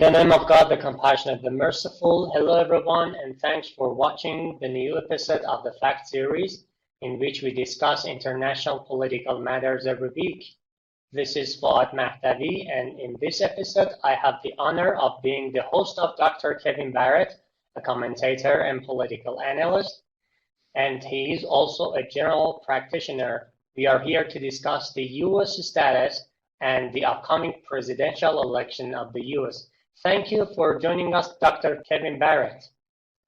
the name of God, the compassionate, the merciful, hello everyone, and thanks for watching the new episode of the Fact series, in which we discuss international political matters every week. This is Foad Mahdavi, and in this episode, I have the honor of being the host of Dr. Kevin Barrett, a commentator and political analyst, and he is also a general practitioner. We are here to discuss the U.S. status and the upcoming presidential election of the U.S. Thank you for joining us, Dr. Kevin Barrett,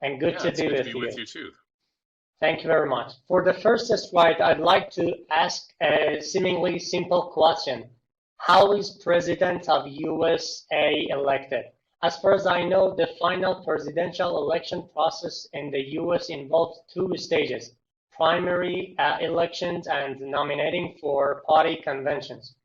and good to be with you. With you too. Thank you very much. For the first slide, I'd like to ask a seemingly simple question. How is President of USA elected? As far as I know, the final presidential election process in the US involves two stages, primary elections and nominating for party conventions.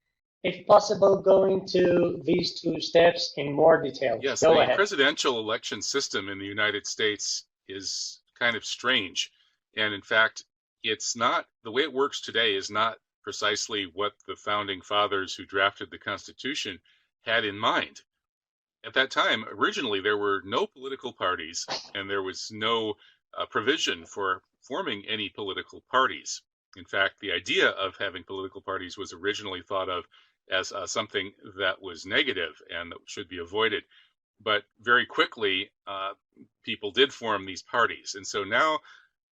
If possible, go into these two steps in more detail. Yes, go the ahead. presidential election system in the United States is kind of strange. And in fact, it's not, the way it works today is not precisely what the founding fathers who drafted the Constitution had in mind. At that time, originally, there were no political parties, and there was no provision for forming any political parties. In fact, the idea of having political parties was originally thought of as something that was negative and that should be avoided. But very quickly, people did form these parties. And so now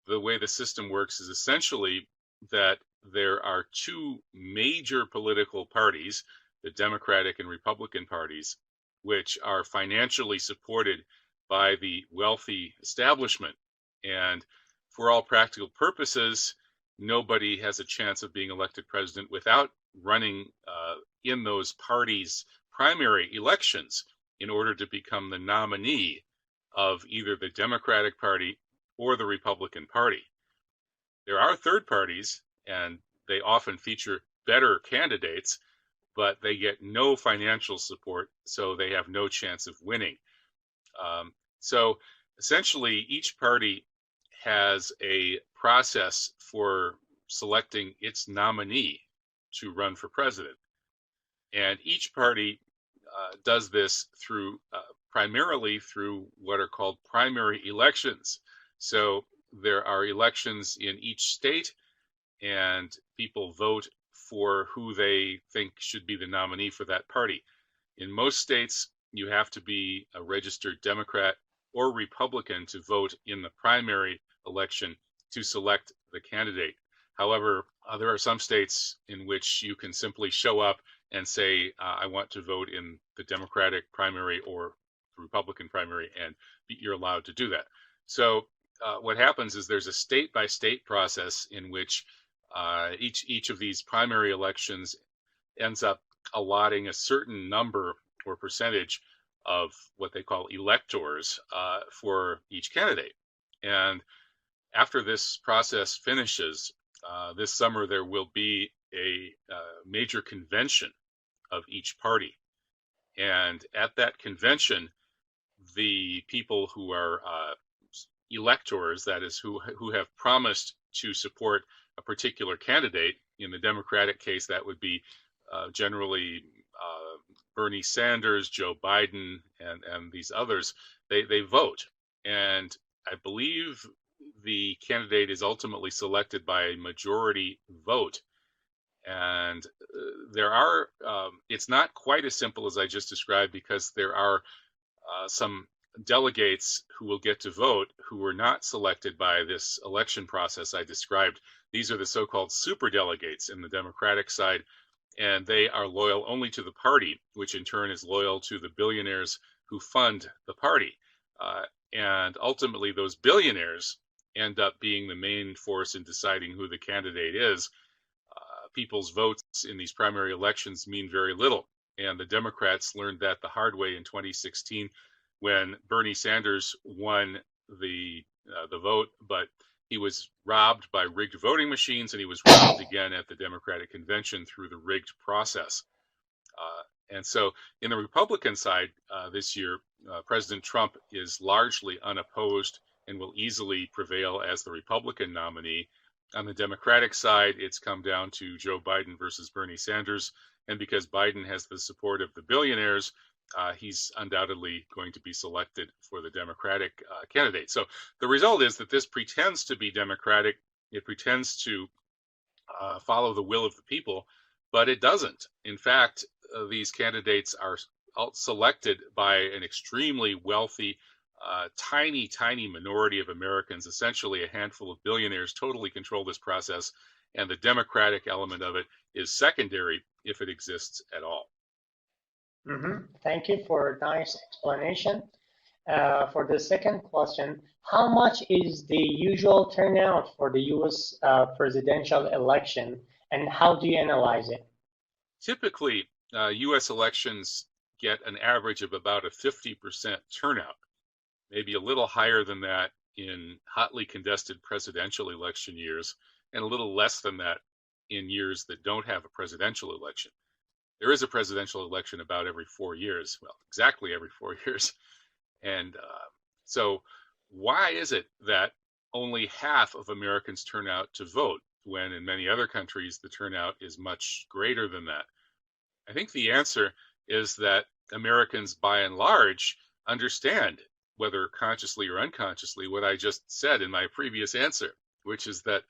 the way the system works is essentially that there are two major political parties, the Democratic and Republican parties, which are financially supported by the wealthy establishment. And for all practical purposes, nobody has a chance of being elected president without running in those parties' primary elections in order to become the nominee of either the Democratic Party or the Republican Party. There are third parties, and they often feature better candidates, but they get no financial support, so they have no chance of winning. So essentially, each party has a process for selecting its nominee to run for president. And each party does this through primarily through what are called primary elections. So there are elections in each state, and people vote for who they think should be the nominee for that party. In most states, you have to be a registered Democrat or Republican to vote in the primary election to select the candidate. However, there are some states in which you can simply show up and say, I want to vote in the Democratic primary or the Republican primary, and you're allowed to do that. So what happens is there's a state-by-state process in which each of these primary elections ends up allotting a certain number or percentage of what they call electors for each candidate. And after this process finishes, this summer there will be a major convention of each party. And at that convention, the people who are electors, that is, who have promised to support a particular candidate, in the Democratic case, that would be generally Bernie Sanders, Joe Biden, and these others, they vote. And I believe the candidate is ultimately selected by a majority vote. And there are, it's not quite as simple as I just described, because there are some delegates who will get to vote who were not selected by this election process I described. These are the so-called superdelegates in the Democratic side, and they are loyal only to the party, which in turn is loyal to the billionaires who fund the party. And ultimately, those billionaires end up being the main force in deciding who the candidate is. People's votes in these primary elections mean very little. And the Democrats learned that the hard way in 2016 when Bernie Sanders won the vote, but he was robbed by rigged voting machines, and he was robbed again at the Democratic convention through the rigged process. And so in the Republican side this year, President Trump is largely unopposed and will easily prevail as the Republican nominee. On the Democratic side, it's come down to Joe Biden versus Bernie Sanders. And because Biden has the support of the billionaires, he's undoubtedly going to be selected for the Democratic candidate. So the result is that this pretends to be democratic. It pretends to follow the will of the people, but it doesn't. In fact, these candidates are selected by an extremely wealthy, tiny minority of Americans. Essentially, a handful of billionaires totally control this process, and the democratic element of it is secondary if it exists at all. Thank you for a nice explanation. For the second question, how much is the usual turnout for the U.S. Presidential election, and how do you analyze it? Typically, U.S. elections get an average of about a 50% turnout, maybe a little higher than that in hotly contested presidential election years, and a little less than that in years that don't have a presidential election. There is a presidential election about every 4 years, well, exactly every 4 years. And so why is it that only half of Americans turn out to vote when in many other countries the turnout is much greater than that? I think the answer is that Americans, by and large, understand, whether consciously or unconsciously, what I just said in my previous answer, which is that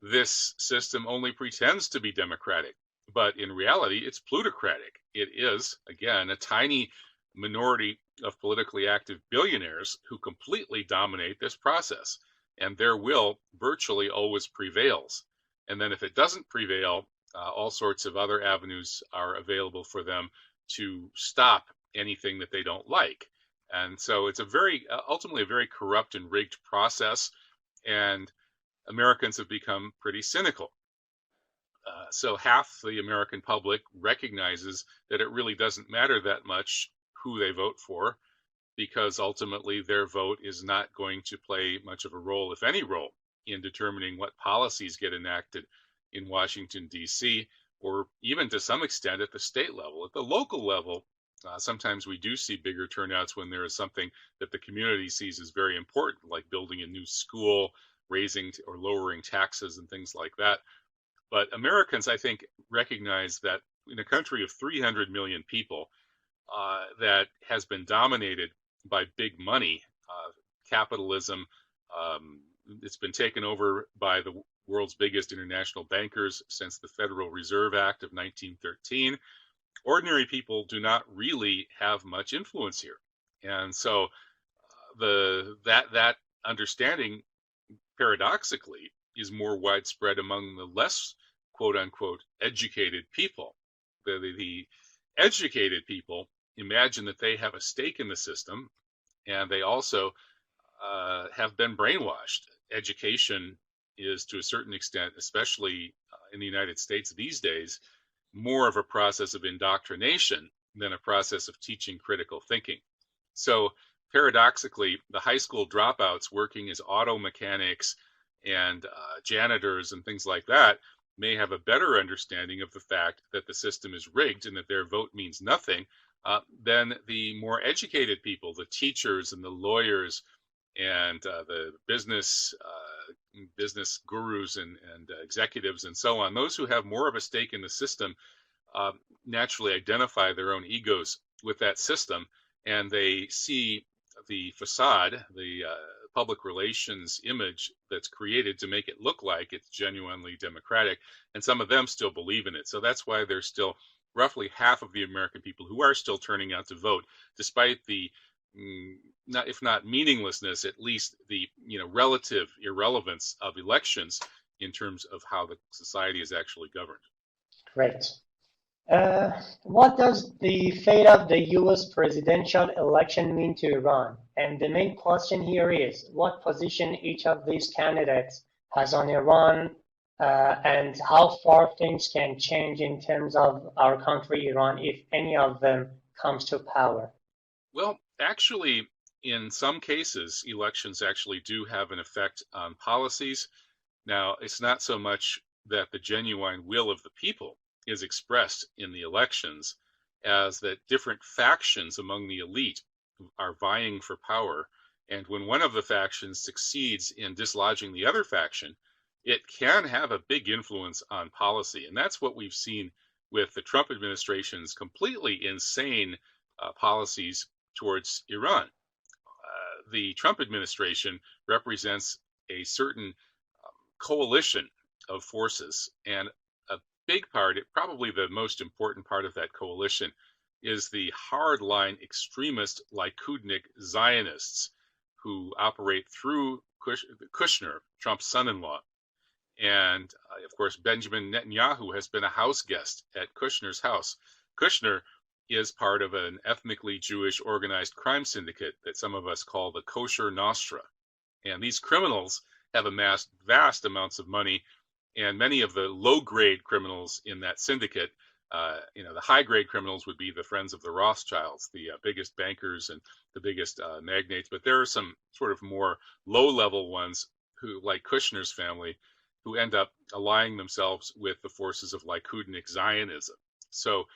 this system only pretends to be democratic, but in reality, it's plutocratic. It is, again, a tiny minority of politically active billionaires who completely dominate this process, and their will virtually always prevails. And then if it doesn't prevail, all sorts of other avenues are available for them to stop anything that they don't like. And so it's a very, ultimately a very corrupt and rigged process, and Americans have become pretty cynical. So half the American public recognizes that it really doesn't matter that much who they vote for, because ultimately their vote is not going to play much of a role, if any role, in determining what policies get enacted in Washington, D.C., or even to some extent at the state level. At the local level, sometimes we do see bigger turnouts when there is something that the community sees as very important, like building a new school, raising or lowering taxes and things like that. But Americans, I think, recognize that in a country of 300 million people that has been dominated by big money, capitalism, it's been taken over by the world's biggest international bankers since the Federal Reserve Act of 1913. Ordinary people do not really have much influence here. And so that understanding, paradoxically, is more widespread among the less, quote unquote, educated people. The educated people imagine that they have a stake in the system, and they also have been brainwashed. Education is, to a certain extent, especially in the United States these days, more of a process of indoctrination than a process of teaching critical thinking. So paradoxically, the high school dropouts working as auto mechanics and janitors and things like that may have a better understanding of the fact that the system is rigged and that their vote means nothing than the more educated people, the teachers and the lawyers and the business gurus and executives and so on. Those who have more of a stake in the system naturally identify their own egos with that system, and they see the facade, the public relations image that's created to make it look like it's genuinely democratic, and some of them still believe in it. So that's why there's still roughly half of the American people who are still turning out to vote, despite the, if not meaninglessness, at least the relative irrelevance of elections in terms of how the society is actually governed. Great. What does the fate of the U.S. presidential election mean to Iran? And the main question here is what position each of these candidates has on Iran, and how far things can change in terms of our country, Iran, if any of them comes to power. Well, actually, in some cases, elections actually do have an effect on policies. Now, it's not so much that the genuine will of the people is expressed in the elections as that different factions among the elite are vying for power. And when one of the factions succeeds in dislodging the other faction, it can have a big influence on policy. And that's what we've seen with the Trump administration's completely insane policies towards Iran. The Trump administration represents a certain coalition of forces, and a big part, probably the most important part of that coalition, is the hardline extremist Likudnik Zionists who operate through Kushner, Trump's son-in-law. And of course, Benjamin Netanyahu has been a house guest at Kushner's house. Kushner is part of an ethnically Jewish organized crime syndicate that some of us call the Kosher Nostra. And these criminals have amassed vast amounts of money, and many of the low-grade criminals in that syndicate, the high-grade criminals would be the friends of the Rothschilds, the biggest bankers and the biggest magnates. But there are some sort of more low-level ones who, like Kushner's family, who end up allying themselves with the forces of Likudnik Zionism. So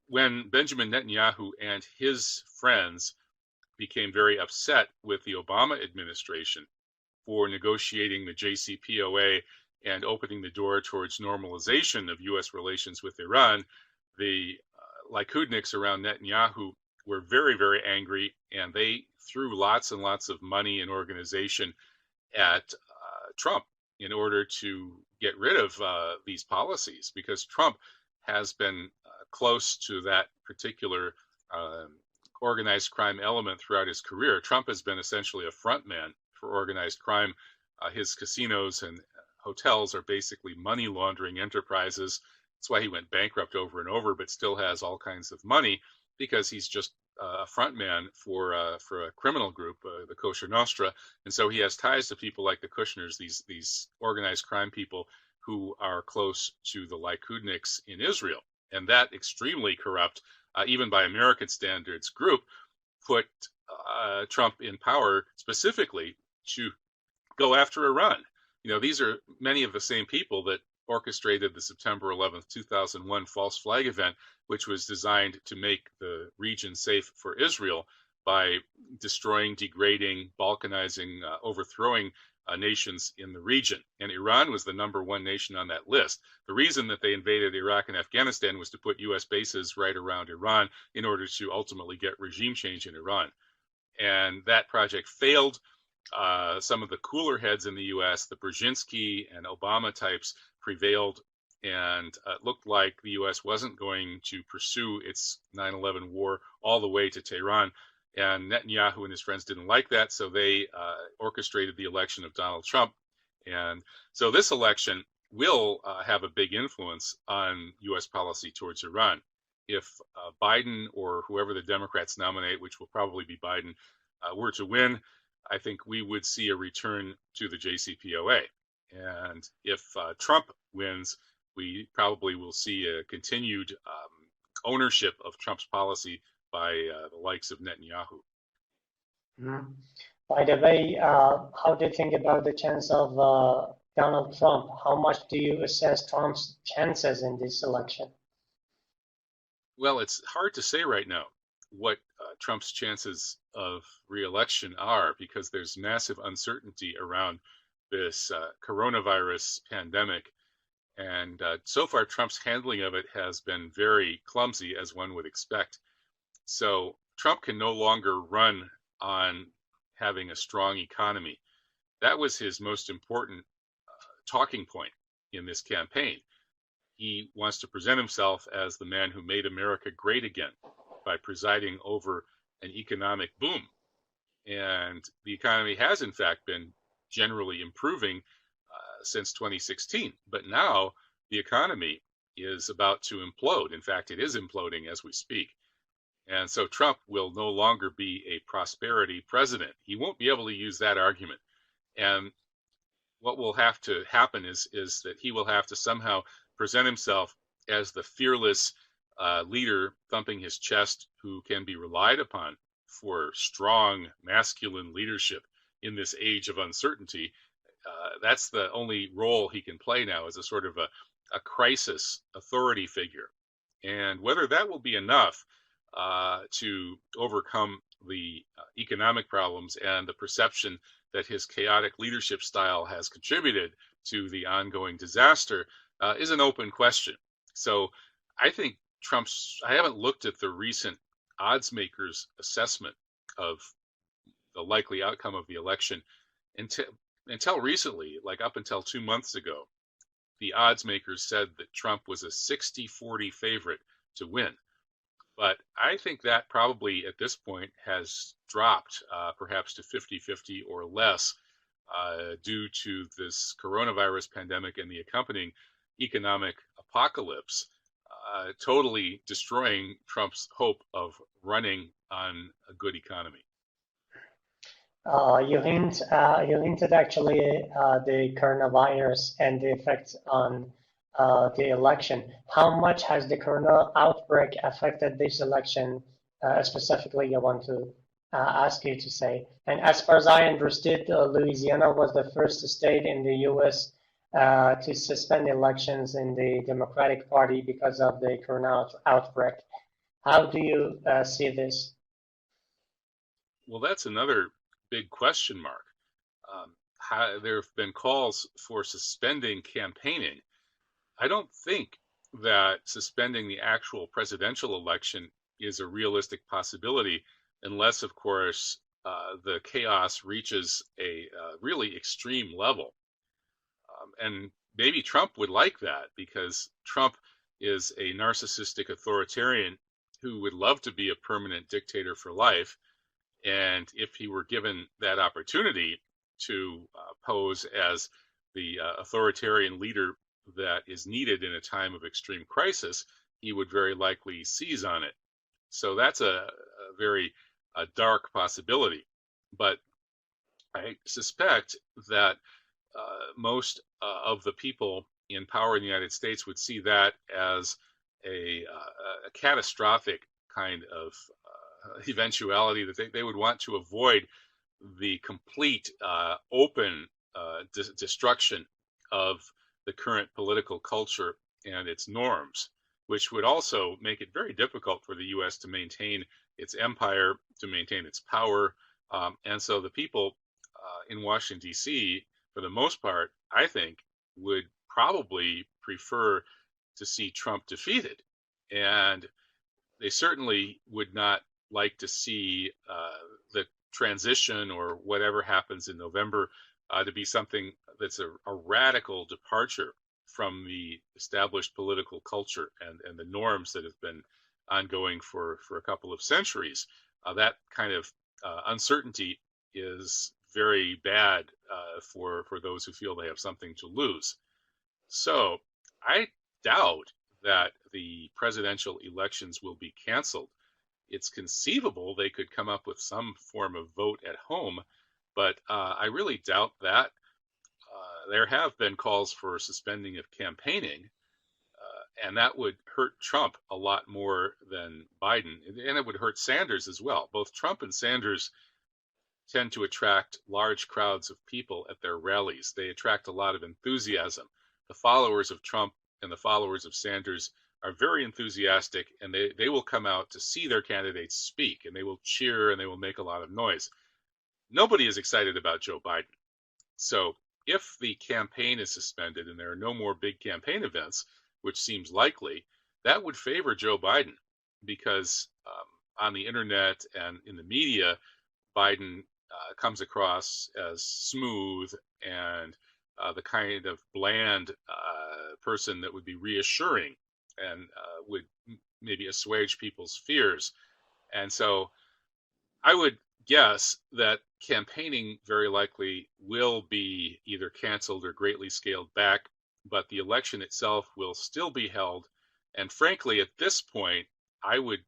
when Benjamin Netanyahu and his friends became very upset with the Obama administration for negotiating the JCPOA and opening the door towards normalization of U.S. relations with Iran, the Likudniks around Netanyahu were very, very angry, and they threw lots and lots of money and organization at Trump in order to get rid of these policies, because Trump has been close to that particular organized crime element throughout his career. Trump has been essentially a front man for organized crime. His casinos and hotels are basically money laundering enterprises. That's why he went bankrupt over and over, but still has all kinds of money, because he's just a front man for a criminal group, the Kosher Nostra. And so he has ties to people like the Kushners, these organized crime people who are close to the Likudniks in Israel. And that extremely corrupt, even by American standards, group put Trump in power specifically to go after Iran. These are many of the same people that orchestrated the September 11th, 2001 false flag event, which was designed to make the region safe for Israel by destroying, degrading, balkanizing, overthrowing nations in the region. And Iran was the number one nation on that list. The reason that they invaded Iraq and Afghanistan was to put U.S. bases right around Iran in order to ultimately get regime change in Iran. And that project failed. Some of the cooler heads in the U.S., the Brzezinski and Obama types, prevailed, and it looked like the U.S. wasn't going to pursue its 9/11 war all the way to Tehran. And Netanyahu and his friends didn't like that, so they orchestrated the election of Donald Trump. And so this election will have a big influence on U.S. policy towards Iran. If Biden or whoever the Democrats nominate, which will probably be Biden, were to win, I think we would see a return to the JCPOA. And if Trump wins, we probably will see a continued ownership of Trump's policy by the likes of Netanyahu. Mm-hmm. By the way, how do you think about the chance of Donald Trump? How much do you assess Trump's chances in this election? Well, it's hard to say right now what Trump's chances of re-election are, because there's massive uncertainty around this coronavirus pandemic. And so far, Trump's handling of it has been very clumsy, as one would expect. So Trump can no longer run on having a strong economy. That was his most important talking point in this campaign. He wants to present himself as the man who made America great again by presiding over an economic boom. And the economy has, in fact, been generally improving since 2016. But now the economy is about to implode. In fact, it is imploding as we speak. And so Trump will no longer be a prosperity president. He won't be able to use that argument. And what will have to happen is that he will have to somehow present himself as the fearless leader thumping his chest who can be relied upon for strong masculine leadership in this age of uncertainty. That's the only role he can play now, as a sort of a crisis authority figure. And whether that will be enough to overcome the economic problems and the perception that his chaotic leadership style has contributed to the ongoing disaster is an open question. So I think I haven't looked at the recent odds makers' assessment of the likely outcome of the election. Until recently, like up until 2 months ago, the odds makers said that Trump was a 60-40 favorite to win. But I think that probably at this point has dropped perhaps to 50-50 or less due to this coronavirus pandemic and the accompanying economic apocalypse, totally destroying Trump's hope of running on a good economy. You hinted actually the coronavirus and the effects on the election. How much has the corona outbreak affected this election? Specifically, I want to ask you to say. And as far as I understood, Louisiana was the first state in the U.S. To suspend elections in the Democratic Party because of the corona outbreak. How do you see this? Well, that's another big question mark. There have been calls for suspending campaigning. I don't think that suspending the actual presidential election is a realistic possibility unless, of course, the chaos reaches a really extreme level. And maybe Trump would like that because Trump is a narcissistic authoritarian who would love to be a permanent dictator for life. And if he were given that opportunity to pose as the authoritarian leader that is needed in a time of extreme crisis, he would very likely seize on it. So that's a very dark possibility. But I suspect that most of the people in power in the United States would see that as a catastrophic kind of eventuality, that they would want to avoid the complete open destruction of the current political culture and its norms, which would also make it very difficult for the U.S. to maintain its empire, to maintain its power. And so the people in Washington, D.C., for the most part, I think, would probably prefer to see Trump defeated. And they certainly would not like to see the transition or whatever happens in November to be something that's a radical departure from the established political culture and the norms that have been ongoing for a couple of centuries. That kind of uncertainty is very bad for those who feel they have something to lose. So I doubt that the presidential elections will be canceled. It's conceivable they could come up with some form of vote at home, but I really doubt that. There have been calls for suspending of campaigning, and that would hurt Trump a lot more than Biden, and it would hurt Sanders as well. Both Trump and Sanders tend to attract large crowds of people at their rallies. They attract a lot of enthusiasm. The followers of Trump and the followers of Sanders are very enthusiastic, and they will come out to see their candidates speak, and they will cheer and they will make a lot of noise. Nobody is excited about Joe Biden. So if the campaign is suspended and there are no more big campaign events, which seems likely, that would favor Joe Biden because on the internet and in the media, Biden comes across as smooth and the kind of bland person that would be reassuring and would maybe assuage people's fears. And so I would guess that campaigning very likely will be either canceled or greatly scaled back, but the election itself will still be held. And frankly, at this point, I would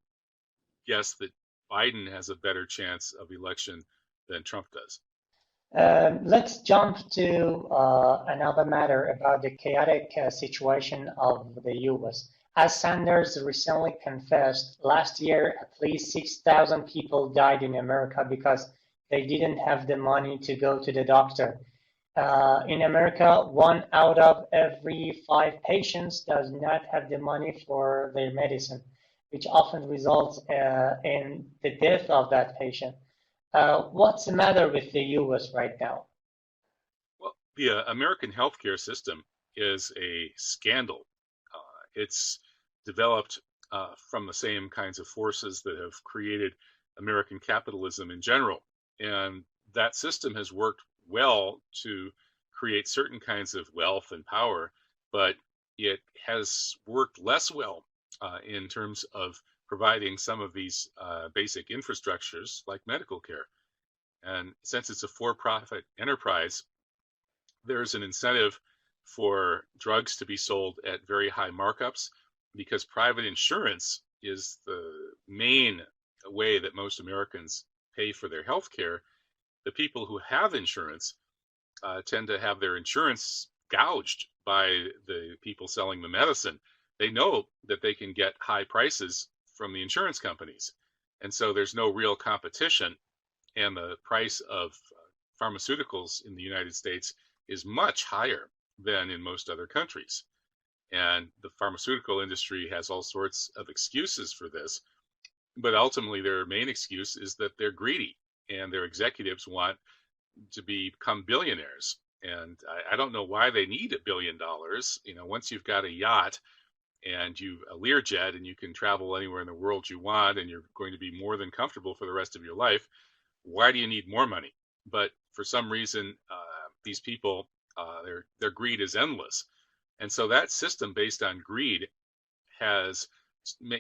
guess that Biden has a better chance of election than Trump does. Let's jump to another matter about the chaotic situation of the U.S. As Sanders recently confessed, last year at least 6,000 people died in America because they didn't have the money to go to the doctor. In America, 1 out of every 5 patients does not have the money for their medicine, which often results in the death of that patient. What's the matter with the U.S. right now? Well, the American healthcare system is a scandal. It's developed from the same kinds of forces that have created American capitalism in general. And that system has worked well to create certain kinds of wealth and power, but it has worked less well in terms of providing some of these basic infrastructures like medical care. And since it's a for-profit enterprise, there's an incentive for drugs to be sold at very high markups because private insurance is the main way that most Americans pay for their health care. The people who have insurance tend to have their insurance gouged by the people selling the medicine. They know that they can get high prices from the insurance companies. And so there's no real competition. And the price of pharmaceuticals in the United States is much higher than in most other countries. And the pharmaceutical industry has all sorts of excuses for this. But ultimately, their main excuse is that they're greedy and their executives want to become billionaires. And I don't know why they need $1 billion. You know, once you've got a yacht and you've a Learjet and you can travel anywhere in the world you want and you're going to be more than comfortable for the rest of your life, why do you need more money? But for some reason, these people, their greed is endless. And so that system based on greed has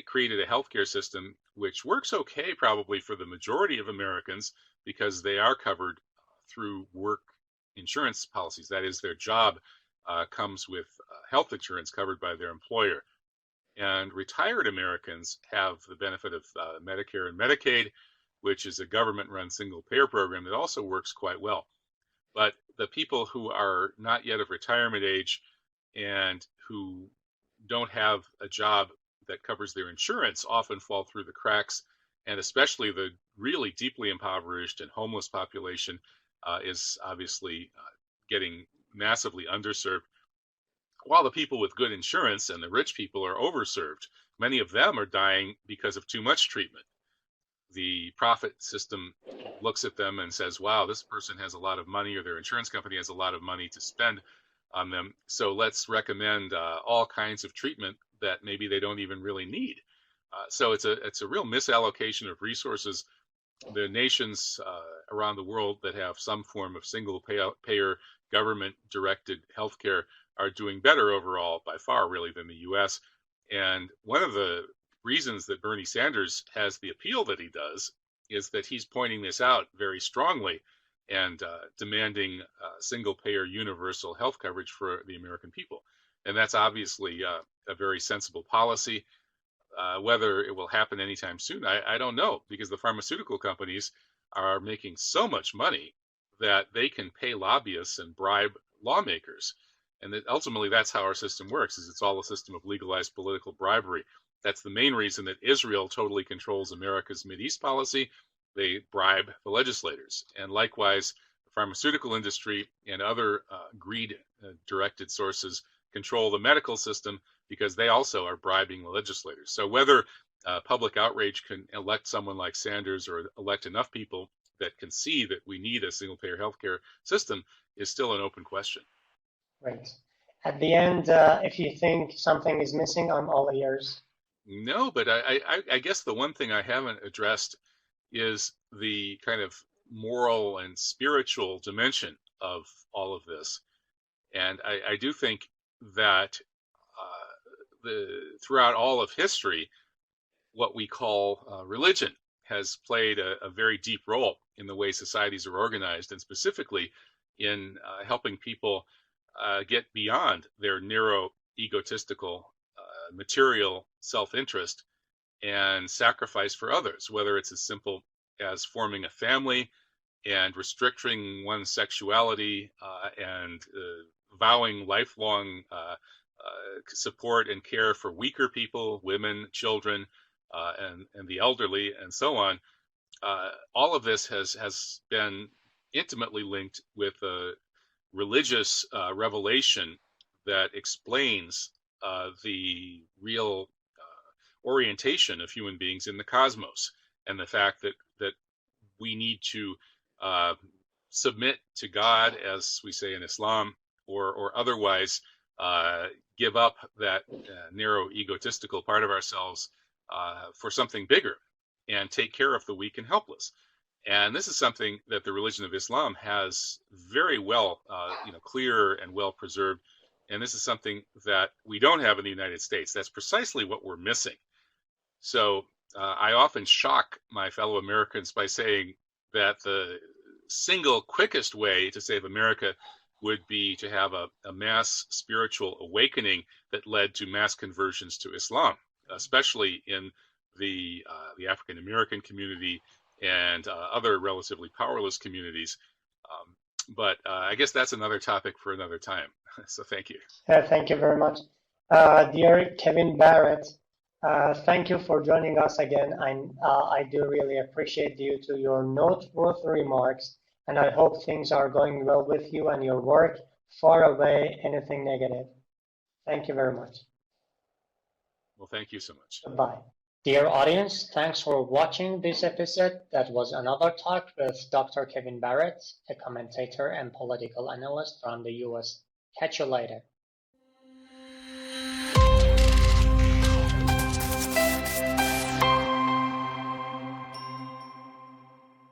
created a healthcare system which works okay probably for the majority of Americans because they are covered through work insurance policies. That is, their job comes with health insurance covered by their employer. And retired Americans have the benefit of Medicare and Medicaid, which is a government-run single-payer program that also works quite well. But the people who are not yet of retirement age and who don't have a job that covers their insurance often fall through the cracks, and especially the really deeply impoverished and homeless population is obviously getting massively underserved, while the people with good insurance and the rich people are overserved. Many of them are dying because of too much treatment. The profit system looks at them and says, wow, this person has a lot of money, or their insurance company has a lot of money to spend on them, so let's recommend all kinds of treatment that maybe they don't even really need. So it's a real misallocation of resources. The nations around the world that have some form of single payer government directed healthcare are doing better overall by far, really, than the US. And one of the reasons that Bernie Sanders has the appeal that he does is that he's pointing this out very strongly and demanding single payer universal health coverage for the American people. And that's obviously a very sensible policy. Whether it will happen anytime soon, I don't know, because the pharmaceutical companies are making so much money that they can pay lobbyists and bribe lawmakers. And that ultimately that's how our system works, is it's all a system of legalized political bribery. That's the main reason that Israel totally controls America's Mideast policy. They bribe the legislators. And likewise, the pharmaceutical industry and other greed-directed sources control the medical system because they also are bribing the legislators. So whether public outrage can elect someone like Sanders or elect enough people that can see that we need a single-payer healthcare system is still an open question. Right. At the end, if you think something is missing, I'm all ears. No, but I guess the one thing I haven't addressed is the kind of moral and spiritual dimension of all of this. And I do think that throughout all of history, what we call religion has played a very deep role in the way societies are organized, and specifically in helping people get beyond their narrow, egotistical, material self-interest and sacrifice for others, whether it's as simple as forming a family and restricting one's sexuality and vowing lifelong support and care for weaker people, women, children, and the elderly, and so on. All of this has been intimately linked with a religious revelation that explains the real orientation of human beings in the cosmos, and the fact that we need to submit to God, as we say in Islam, or otherwise give up that narrow egotistical part of ourselves for something bigger and take care of the weak and helpless. And this is something that the religion of Islam has very well, clear and well preserved. And this is something that we don't have in the United States. That's precisely what we're missing. So I often shock my fellow Americans by saying that the single quickest way to save America would be to have a mass spiritual awakening that led to mass conversions to Islam, especially in the African American community and other relatively powerless communities. But I guess that's another topic for another time. So thank you. Thank you very much. Dear Kevin Barrett, thank you for joining us again. I do really appreciate you to your noteworthy remarks, and I hope things are going well with you and your work, far away anything negative. Thank you very much. Well, thank you so much. Goodbye. Dear audience, thanks for watching this episode. That was another talk with Dr. Kevin Barrett, a commentator and political analyst from the US. Catch you later.